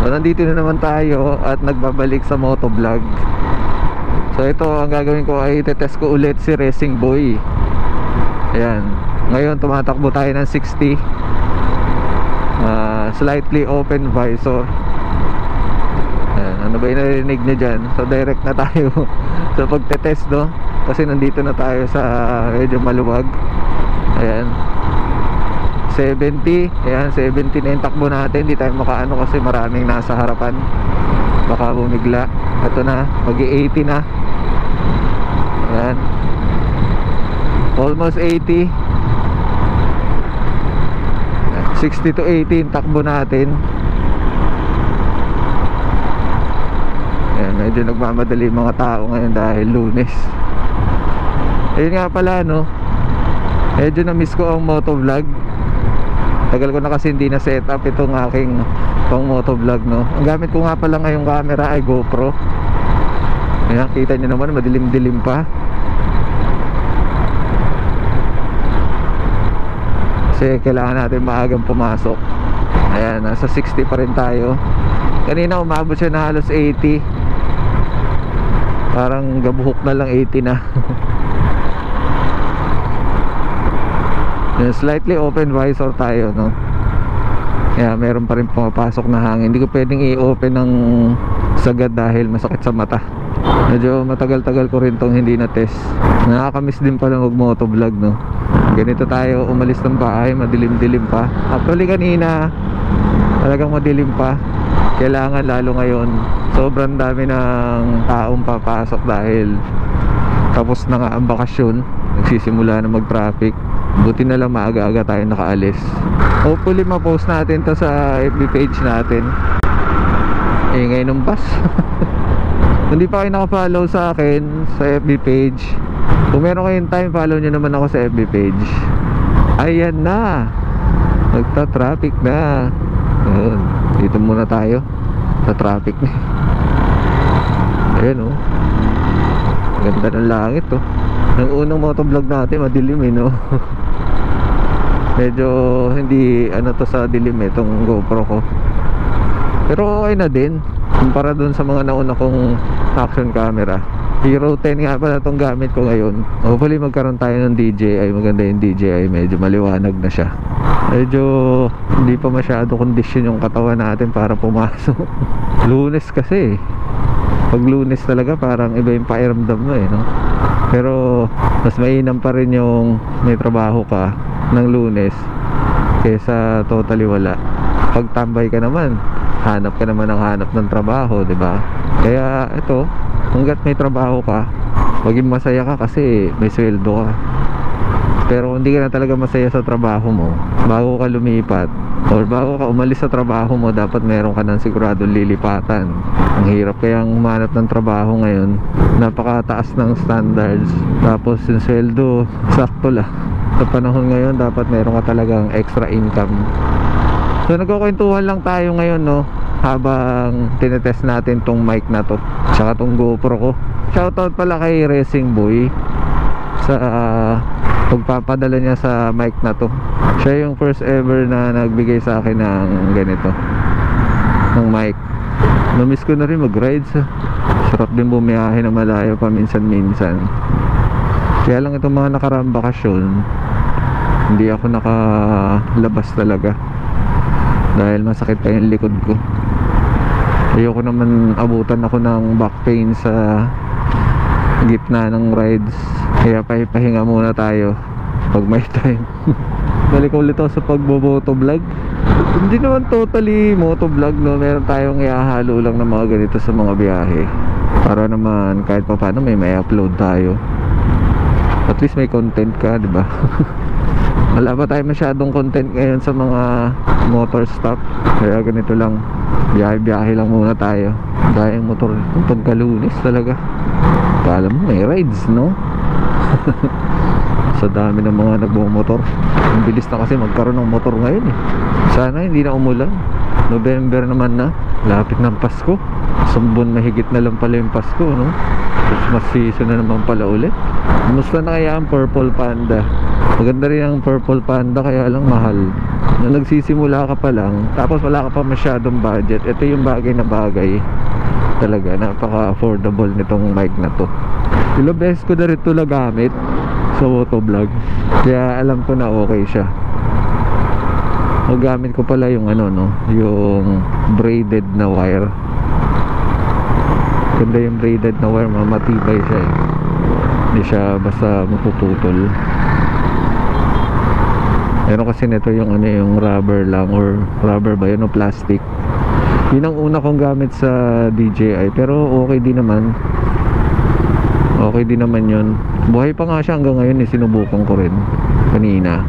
So nandito na naman tayo at nagbabalik sa motovlog. So ito ang gagawin ko ay itetest ko ulit si Racing Boy. Ayan. Ngayon tumatakbo tayo ng 60. Slightly open visor. Ayan. Ano ba yung narinig nyo dyan? So direct na tayo sa pagtetest, no? Kasi nandito na tayo sa medyo maluwag. Ayan. 70. Ayan, 70 na yung takbo natin. Hindi tayo makaano kasi maraming nasa harapan. Baka bumigla. Ito na, mag-80 na. Ayan. Almost 80. 60 to 80 takbo natin. Ayan, medyo nagmamadali mga tao ngayon dahil Lunes. Ayun nga pala, no, medyo na-miss ko ang motovlog. Tagal ko na kasi hindi na set up itong aking pang motovlog, no. Ang gamit ko nga pala ngayong camera ay GoPro. Ayan, kita nyo naman, madilim-dilim pa. Kasi kailangan natin maagang pumasok. Ayan, nasa 60 pa rin tayo. Kanina umabot siya na halos 80. Parang gabuhok na lang 80 na. Yan, slightly open visor tayo, no. Kaya meron pa rin pumapasok na hangin. Hindi ko pwedeng i-open ng sagad dahil masakit sa mata. Medyo matagal-tagal ko rin tong hindi na test. Nakakamiss din pala mag-motovlog, no. Ganito tayo umalis ng bahay, madilim-dilim pa. Actually kanina talagang madilim pa. Kailangan lalo ngayon, sobrang dami ng taong papasok dahil tapos na nga ang bakasyon. Nagsisimula na mag-traffic. Buti na lang maaga-aga tayo nakaalis. Hopefully ma-post natin to sa FB page natin. Ngayon ng bus. Hindi pa kayo naka-follow sa akin sa FB page, kung meron kayong time, follow nyo naman ako sa FB page. Ayan na, nagta-traffic na. Ayan, dito muna tayo sa traffic na. Ayan, oh, ganda ng langit, oh. Nang unang motovlog natin madilim, no. Medyo hindi ano to sa dilim, itong GoPro ko. Pero okay na din kumpara dun sa mga nauna kong action camera. Hero 10 nga pala itong gamit ko ngayon. Hopefully magkaroon tayo ng DJI. Maganda yung DJI, medyo maliwanag na siya. Medyo hindi pa masyado kondisyon yung katawan natin para pumasok. Lunes kasi, pag Lunes talaga parang iba yung pakiramdam mo, no? Pero mas mainam pa rin yung may trabaho ka ng Lunes kaysa totally wala. Pag tambay ka naman, hanap ka naman ng hanap ng trabaho, diba? Kaya ito, hanggat may trabaho ka, maging masaya ka kasi may sweldo ka. Pero kung hindi ka na talaga masaya sa trabaho mo, bago ka lumipat or bago ka umalis sa trabaho mo, dapat meron ka ng siguradong lilipatan. Ang hirap kayang humanap ng trabaho ngayon. Napakataas ng standards. Tapos yung sweldo, sakto lang. Sa panahon ngayon, dapat meron ka talagang extra income. So nagkukwentuhan lang tayo ngayon, no, habang tinetest natin tong mic na to, tsaka tong GoPro ko. Shoutout pala kay Racing Boy sa pagpapadala niya sa mic na to. Siya yung first ever na nagbigay sa akin ng ganito, ng mic. Namiss ko na rin mag-rides. Sarap din bumiyahe na malayo paminsan-minsan. Kaya lang itong mga nakaraang bakasyon, hindi ako nakalabas talaga dahil masakit pa yung likod ko. Ayoko naman abutan ako ng back pain sa gitna ng rides. Kaya pahinga muna tayo pag may time. Balik ulit ako sa pagbo-motovlog. Hindi naman totally motovlog, no. Meron tayong ihahalo lang ng mga ganito sa mga biyahe para naman kahit pa paano may upload tayo. At least may content ka, diba? Wala pa tayo masyadong content ngayon sa mga motor stop. Kaya ganito lang, biyahe-biyahe lang muna tayo. Dahil yung motor pagka-Lunes talaga, alam mo may rides, no? Sa dami ng mga nagmumotor. Ang bilis na kasi magkaroon ng motor ngayon, eh. Sana hindi na umulan. November naman na, lapit ng Pasko. Buwan mahigit na lang pala yung Pasko, no? Christmas season na naman pala ulit. Kumusta na kaya ang Purple Panda? Maganda rin ang Purple Panda, kaya lang mahal. na nagsisimula ka pa lang, tapos wala ka pa masyadong budget, ito yung bagay na bagay talaga. Napaka affordable nitong mic na to. Ilang beses ko na rin ito nagamit sa motovlog, kaya alam ko na okay siya. Gamit ko pala yung ano, no, yung braided na wire. Ganda yung braided na wire, matibay siya eh. Hindi siya basta mapuputol. Pero kasi nito yung ano, yung rubber lang, or rubber ba yun o plastic. Yun ang una kong gamit sa DJI, pero okay din naman. Okay din naman yun. Buhay pa nga siya hanggang ngayon, sinubukan ko rin kanina.